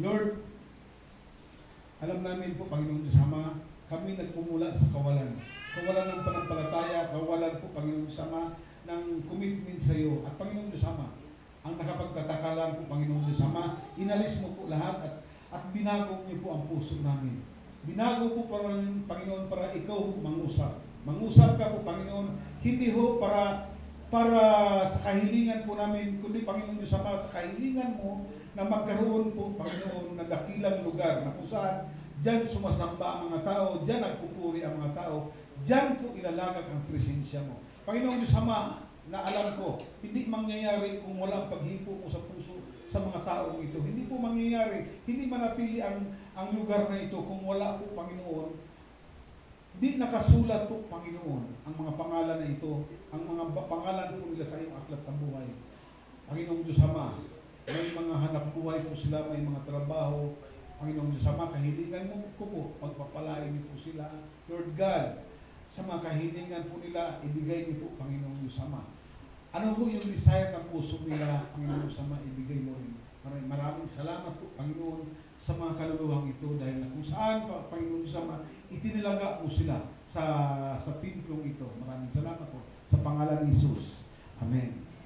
Lord, alam namin po, Panginoon Diyos Ama, kami nagpumula sa kawalan. Kawalan ng panampalataya, kawalan po, Panginoon Diyos Ama, ng commitment sa iyo. At Panginoon Diyos Ama, ang nakapagtataka lang po, Panginoon Diyos Ama, inalis mo po lahat at binago niyo po ang puso namin. Binago po para, Panginoon, para ikaw mangusap. Mangusap ka po, Panginoon, hindi ho para sa kahilingan po namin, kundi Panginoon Diyos Ama, sa kahilingan mo na magkaroon po, Panginoon, na dakilang lugar na kung saan diyan sumasamba ang mga tao, diyan nagpupuri ang mga tao, diyan po ilalagak ang presensya mo. Panginoon Diyos Ama, na alam ko, hindi mangyayari kung walang paghipo mo sa puso sa mga taong ito. Hindi po mangyayari, hindi manatili ang lugar na ito kung wala po, Panginoon. Di nakasulat po, Panginoon, ang mga pangalan na ito, ang mga pangalan po nila sa iyong aklat ng buhay. Panginoong Diyos Ama, may mga hanap buhay po sila, may mga trabaho. Panginoong Diyos Ama, kahilingan mo ko po, pagpapalain niyo po sila. Lord God, sa mga kahilingan po nila, ibigay niyo po, Panginoong Diyos Ama. Ano po yung desire ng puso nila, Panginoong Diyos Ama, ibigay mo rin. Maraming salamat po, Panginoon, sa mga kaluluwang ito dahil na kung saan, Panginoon Diyos Ama, itinilaga po sila sa timplong ito. Maraming salamat po sa pangalan ni Jesus. Amen.